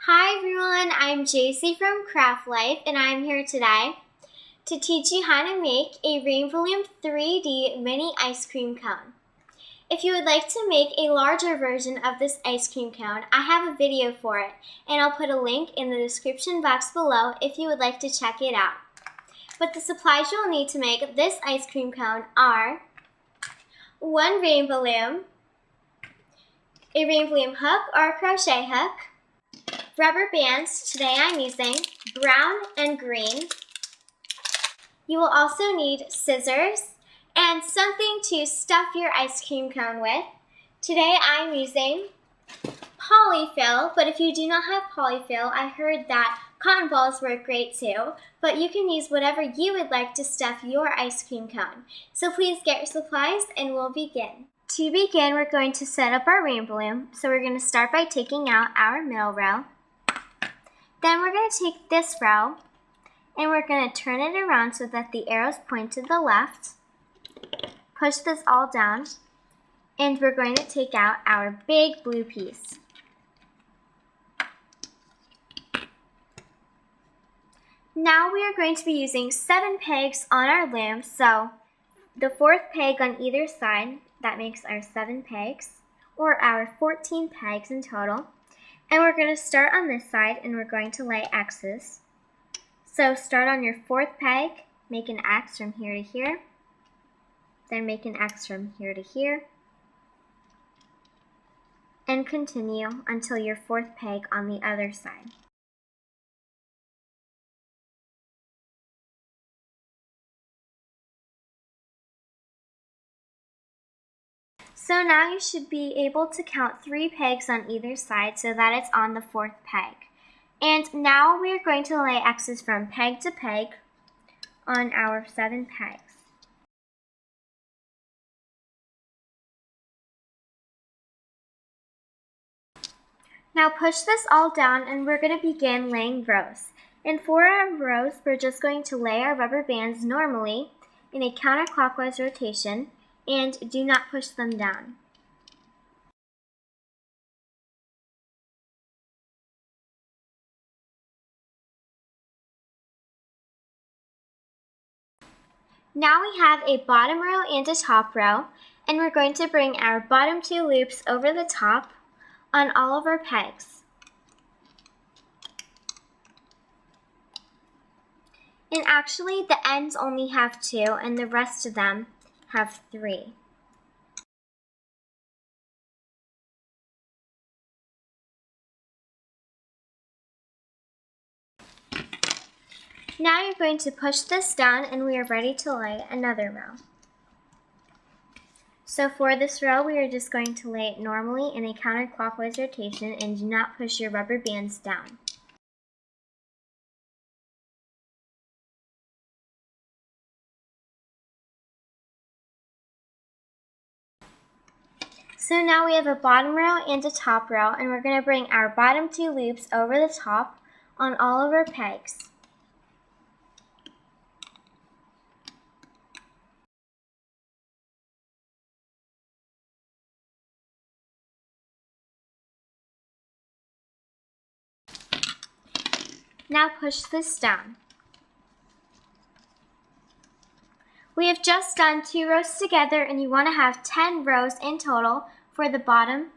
Hi everyone, I'm Jacy from Craft Life and I'm here today to teach you how to make a Rainbow Loom 3D mini ice cream cone. If you would like to make a larger version of this ice cream cone, I have a video for it and I'll put a link in the description box below if you would like to check it out. But the supplies you'll need to make this ice cream cone are 1 Rainbow Loom, a Rainbow Loom hook or a crochet hook, rubber bands, today I'm using brown and green. You will also need scissors and something to stuff your ice cream cone with. Today I'm using polyfill, but if you do not have polyfill, I heard that cotton balls work great too, but you can use whatever you would like to stuff your ice cream cone. So please get your supplies and we'll begin. To begin, we're going to set up our Rainbow Loom. So we're going to start by taking out our middle row. Then we're going to take this row and we're going to turn it around so that the arrows point to the left. Push this all down and we're going to take out our big blue piece. Now we are going to be using 7 pegs on our loom, so the 4th peg on either side, that makes our 7 pegs, or our 14 pegs in total. And we're going to start on this side and we're going to lay X's. So start on your 4th peg, make an X from here to here, then make an X from here to here, and continue until your 4th peg on the other side. So now you should be able to count 3 pegs on either side so that it's on the 4th peg. And now we are going to lay X's from peg to peg on our 7 pegs. Now push this all down and we're going to begin laying rows. And for our rows, we're just going to lay our rubber bands normally in a counterclockwise rotation and do not push them down. Now we have a bottom row and a top row, and we're going to bring our bottom 2 loops over the top on all of our pegs. And actually the ends only have 2 and the rest of them have 3. Now you're going to push this down and we are ready to lay another row. So for this row, we are just going to lay it normally in a counterclockwise rotation and do not push your rubber bands down. So now we have a bottom row and a top row, and we're going to bring our bottom 2 loops over the top on all of our pegs. Now push this down. We have just done 2 rows together and you want to have 10 rows in total for the bottom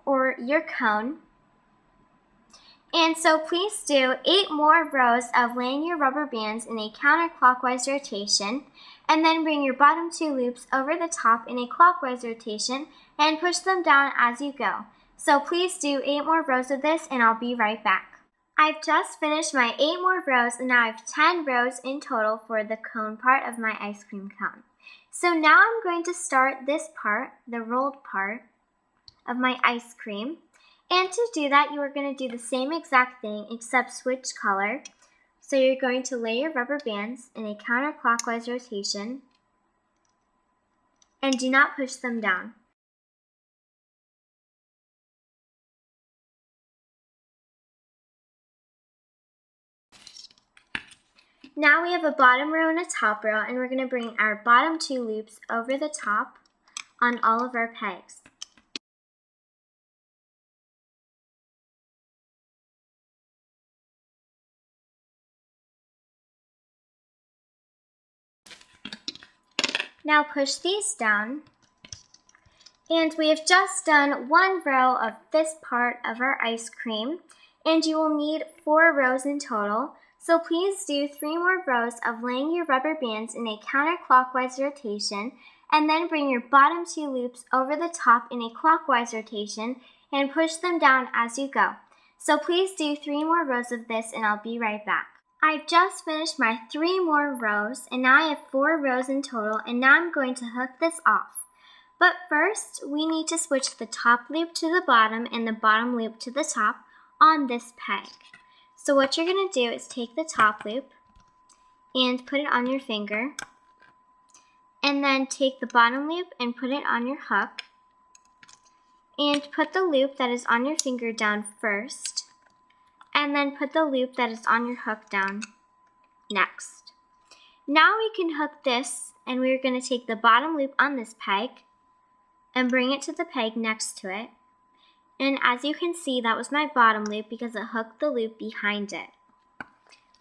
or your cone. And so please do 8 more rows of laying your rubber bands in a counterclockwise rotation and then bring your bottom 2 loops over the top in a clockwise rotation and push them down as you go. So please do 8 more rows of this and I'll be right back. I've just finished my 8 more rows and now I have 10 rows in total for the cone part of my ice cream cone. So now I'm going to start this part, the rolled part of my ice cream. And to do that, you are going to do the same exact thing except switch color. So you're going to lay your rubber bands in a counterclockwise rotation and do not push them down. Now we have a bottom row and a top row, and we're going to bring our bottom 2 loops over the top on all of our pegs. Now push these down. And we have just done 1 row of this part of our ice cream, and you will need 4 rows in total. So please do 3 more rows of laying your rubber bands in a counterclockwise rotation, and then bring your bottom 2 loops over the top in a clockwise rotation and push them down as you go. So please do 3 more rows of this, and I'll be right back. I've just finished my 3 more rows, and now I have 4 rows in total, and now I'm going to hook this off. But first, we need to switch the top loop to the bottom and the bottom loop to the top on this peg. So what you're going to do is take the top loop and put it on your finger, and then take the bottom loop and put it on your hook, and put the loop that is on your finger down first, and then put the loop that is on your hook down next. Now we can hook this, and we're going to take the bottom loop on this peg and bring it to the peg next to it. And as you can see, that was my bottom loop because it hooked the loop behind it.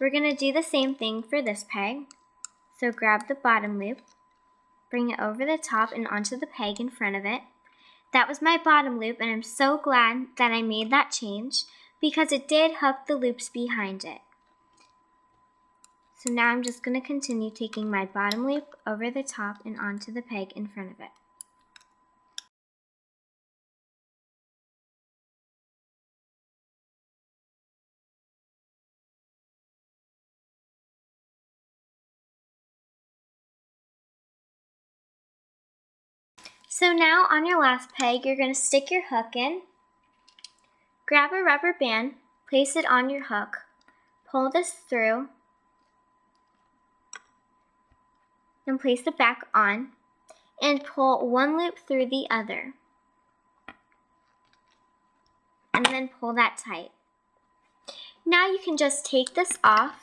We're going to do the same thing for this peg. So grab the bottom loop, bring it over the top and onto the peg in front of it. That was my bottom loop, and I'm so glad that I made that change because it did hook the loops behind it. So now I'm just going to continue taking my bottom loop over the top and onto the peg in front of it. So now on your last peg, you're going to stick your hook in, grab a rubber band, place it on your hook, pull this through, and place it back on, and pull 1 loop through the other, and then pull that tight. Now you can just take this off,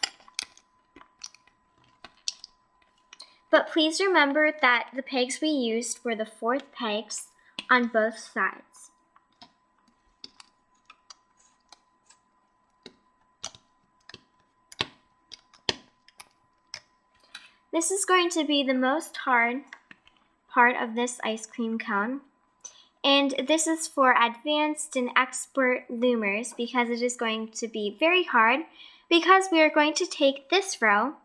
but please remember that the pegs we used were the 4th pegs on both sides. This is going to be the most hard part of this ice cream cone. And this is for advanced and expert loomers because it is going to be very hard because we are going to take this row,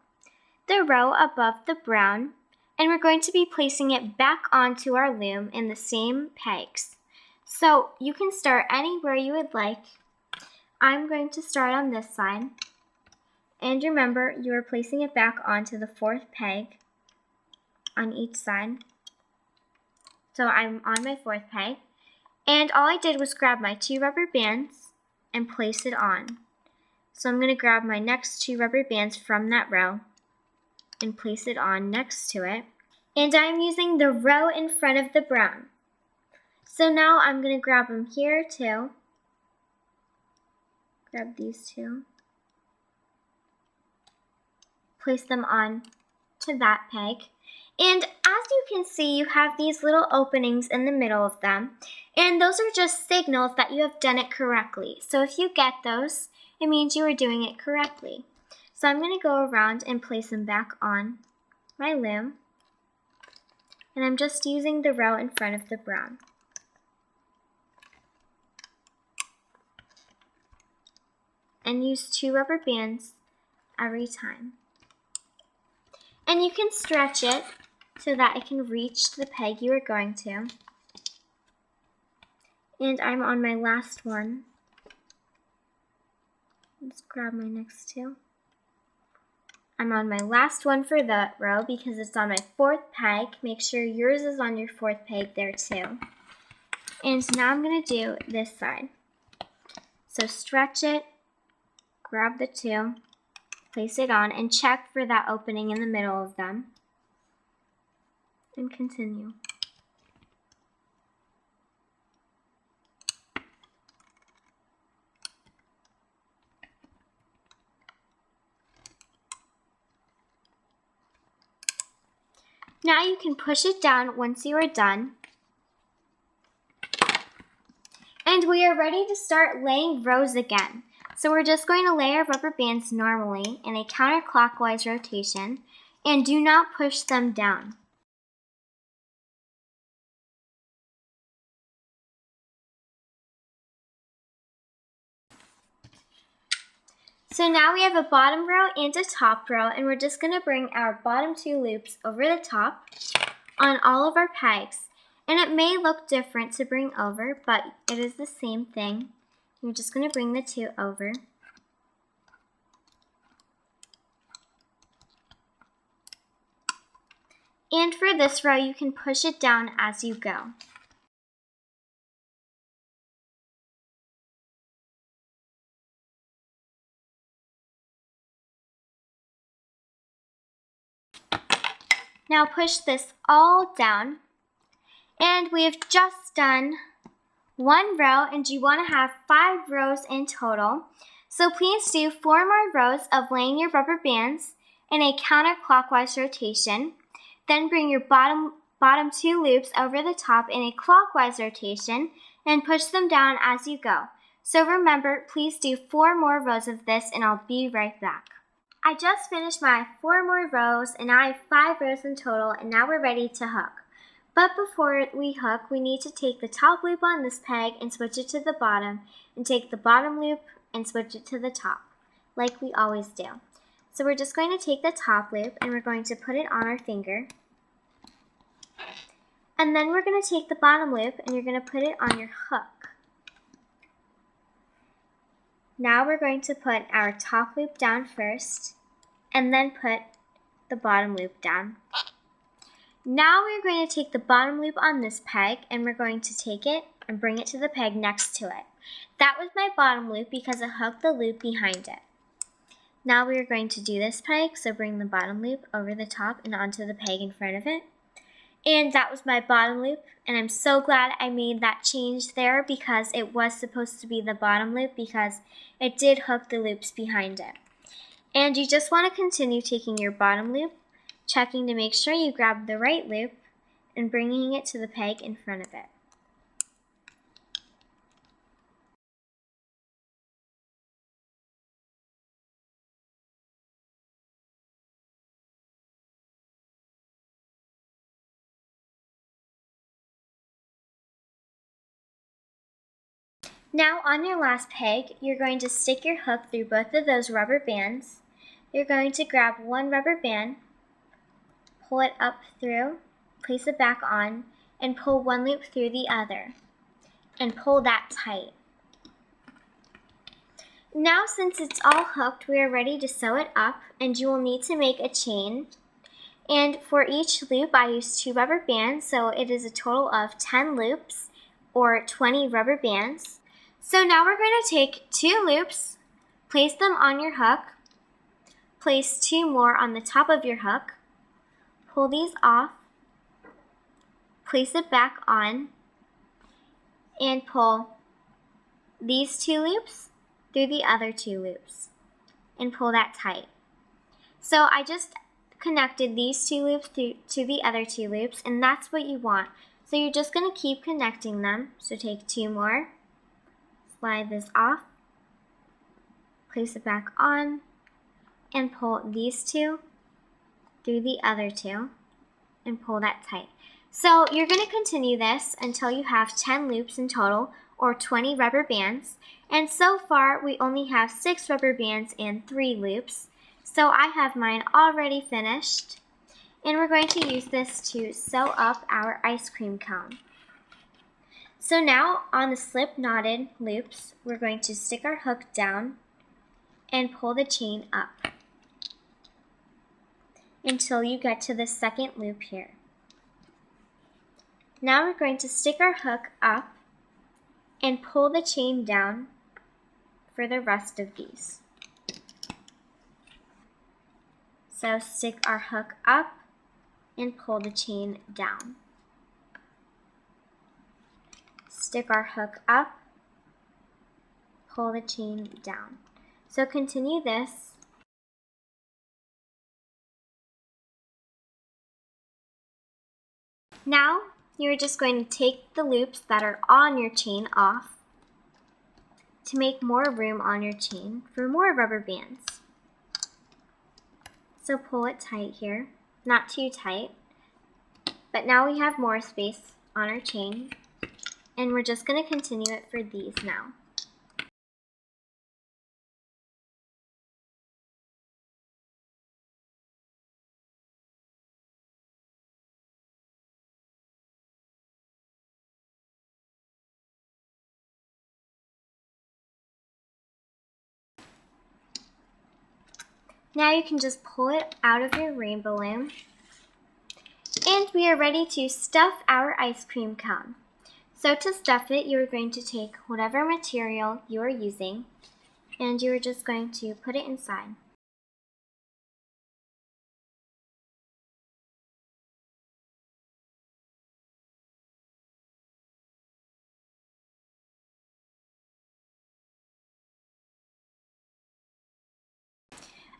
the row above the brown, and we're going to be placing it back onto our loom in the same pegs. So you can start anywhere you would like. I'm going to start on this side. And remember, you are placing it back onto the 4th peg on each side. So I'm on my 4th peg. And all I did was grab my 2 rubber bands and place it on. So I'm going to grab my next 2 rubber bands from that row and place it on next to it. And I'm using the row in front of the brown. So now I'm going to grab them here too. Grab these 2. Place them on to that peg. And as you can see, you have these little openings in the middle of them. And those are just signals that you have done it correctly. So if you get those, it means you are doing it correctly. So I'm going to go around and place them back on my loom. And I'm just using the row in front of the brown. And use 2 rubber bands every time. And you can stretch it so that it can reach the peg you are going to. And I'm on my last one. Let's grab my next 2. I'm on my last one for that row because it's on my 4th peg. Make sure yours is on your 4th peg there too. And now I'm going to do this side. So stretch it, grab the 2, place it on, and check for that opening in the middle of them. And continue. Now you can push it down once you are done. And we are ready to start laying rows again. So we're just going to lay our rubber bands normally in a counterclockwise rotation and do not push them down. So now we have a bottom row and a top row, and we're just gonna bring our bottom 2 loops over the top on all of our pegs. And it may look different to bring over, but it is the same thing. You're just gonna bring the 2 over. And for this row, you can push it down as you go. Now push this all down. And we have just done 1 row, and you want to have 5 rows in total. So please do 4 more rows of laying your rubber bands in a counterclockwise rotation. Then bring your bottom 2 loops over the top in a clockwise rotation and push them down as you go. So remember, please do 4 more rows of this, and I'll be right back. I just finished my 4 more rows, and now I have 5 rows in total, and now we're ready to hook. But before we hook, we need to take the top loop on this peg and switch it to the bottom, and take the bottom loop and switch it to the top, like we always do. So we're just going to take the top loop, and we're going to put it on our finger. And then we're going to take the bottom loop, and you're going to put it on your hook. Now we're going to put our top loop down first, and then put the bottom loop down. Now we're going to take the bottom loop on this peg, and we're going to take it and bring it to the peg next to it. That was my bottom loop because it hooked the loop behind it. Now we are going to do this peg, so bring the bottom loop over the top and onto the peg in front of it. And that was my bottom loop, and I'm so glad I made that change there because it was supposed to be the bottom loop because it did hook the loops behind it. And you just want to continue taking your bottom loop, checking to make sure you grab the right loop, and bringing it to the peg in front of it. Now on your last peg, you're going to stick your hook through both of those rubber bands. You're going to grab one rubber band, pull it up through, place it back on, and pull one loop through the other, and pull that tight. Now since it's all hooked, we are ready to sew it up, and you will need to make a chain. And for each loop, I used 2 rubber bands, so it is a total of 10 loops, or 20 rubber bands. So now we're going to take 2 loops, place them on your hook, place 2 more on the top of your hook, pull these off, place it back on, and pull these 2 loops through the other 2 loops, and pull that tight. So I just connected these 2 loops to the other 2 loops, and that's what you want. So you're just going to keep connecting them. So take 2 more, slide this off, place it back on, and pull these 2 through the other 2, and pull that tight. So you're going to continue this until you have 10 loops in total, or 20 rubber bands. And so far, we only have 6 rubber bands and 3 loops. So I have mine already finished. And we're going to use this to sew up our ice cream cone. So now on the slip knotted loops, we're going to stick our hook down and pull the chain up until you get to the second loop here. Now we're going to stick our hook up and pull the chain down for the rest of these. So stick our hook up and pull the chain down. Stick our hook up, pull the chain down. So continue this. Now you're just going to take the loops that are on your chain off to make more room on your chain for more rubber bands. So pull it tight here, not too tight, but now we have more space on our chain, and we're just going to continue it for these now. Now you can just pull it out of your rainbow loom. And we are ready to stuff our ice cream cone. So to stuff it, you are going to take whatever material you are using, and you are just going to put it inside.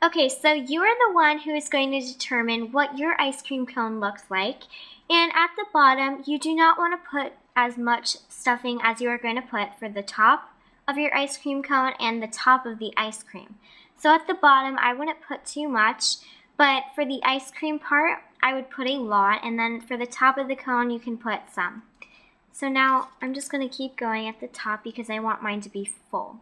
Okay, so you are the one who is going to determine what your ice cream cone looks like. And at the bottom, you do not want to put as much stuffing as you are going to put for the top of your ice cream cone and the top of the ice cream. So at the bottom, I wouldn't put too much, but for the ice cream part, I would put a lot, and then for the top of the cone, you can put some. So now I'm just going to keep going at the top because I want mine to be full.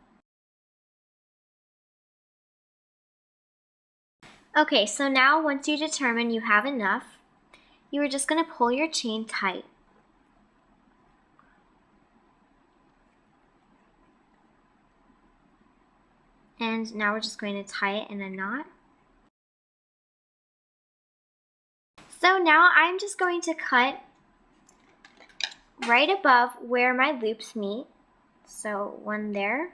Okay, so now once you determine you have enough, you are just going to pull your chain tight. And now we're just going to tie it in a knot. So now I'm just going to cut right above where my loops meet. So one there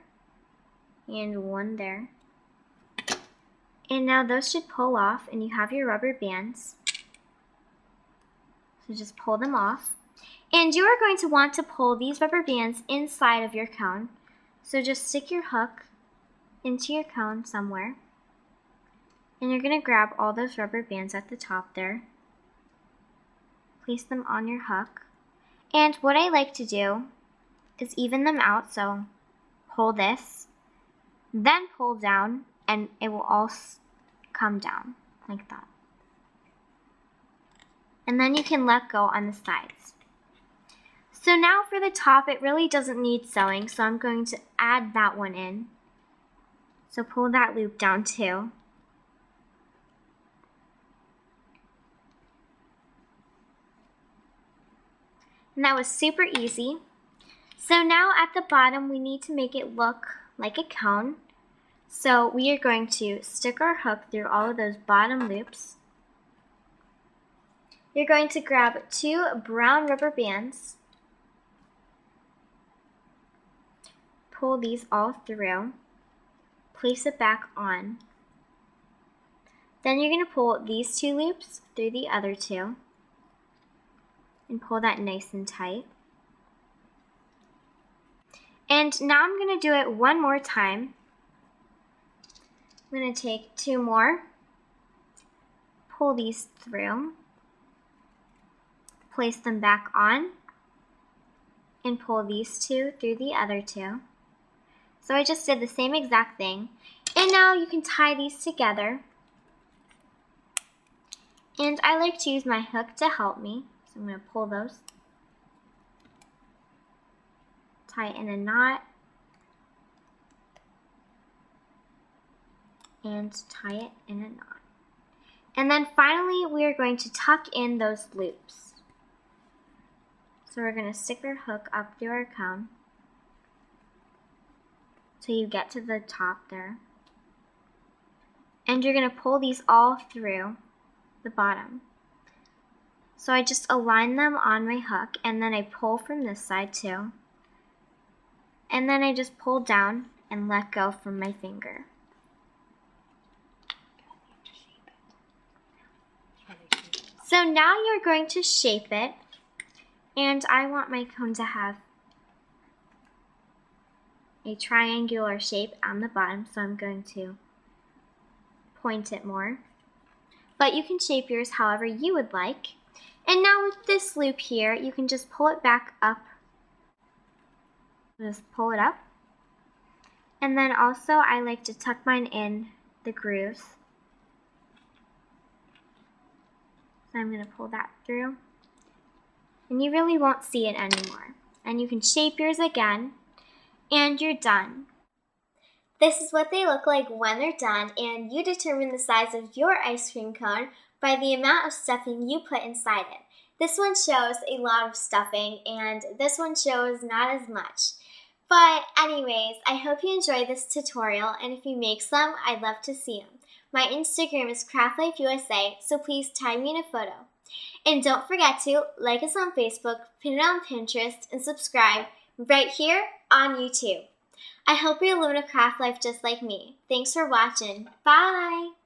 and one there. And now those should pull off, and you have your rubber bands. So just pull them off. And you are going to want to pull these rubber bands inside of your cone. So just stick your hook into your cone somewhere. And you're going to grab all those rubber bands at the top there. Place them on your hook. And what I like to do is even them out. So pull this, then pull down, and it will all come down like that. And then you can let go on the sides. So now for the top, it really doesn't need sewing, so I'm going to add that one in. So pull that loop down too. And that was super easy. So now at the bottom, we need to make it look like a cone. So we are going to stick our hook through all of those bottom loops. You're going to grab 2 brown rubber bands. Pull these all through. Place it back on. Then you're going to pull these 2 loops through the other 2. And pull that nice and tight. And now I'm going to do it one more time. I'm going to take 2 more, pull these through, place them back on, and pull these 2 through the other 2. So I just did the same exact thing. And now you can tie these together. And I like to use my hook to help me. So I'm going to pull those, tie it in a knot, and tie it in a knot. And then finally, we are going to tuck in those loops. So we're going to stick our hook up through our cone till you get to the top there. And you're going to pull these all through the bottom. So I just align them on my hook, and then I pull from this side too. And then I just pull down and let go from my finger. So now you're going to shape it, and I want my cone to have a triangular shape on the bottom, so I'm going to point it more. But you can shape yours however you would like. And now with this loop here, you can just pull it back up. Just pull it up. And then also I like to tuck mine in the grooves. So I'm going to pull that through. And you really won't see it anymore. And you can shape yours again, and you're done. This is what they look like when they're done, and you determine the size of your ice cream cone by the amount of stuffing you put inside it. This one shows a lot of stuffing, and this one shows not as much. But anyways, I hope you enjoyed this tutorial, and if you make some, I'd love to see them. My Instagram is CraftLifeUSA, so please tag me in a photo. And don't forget to like us on Facebook, pin it on Pinterest, and subscribe right here on YouTube. I hope you're living a craft life just like me. Thanks for watching. Bye!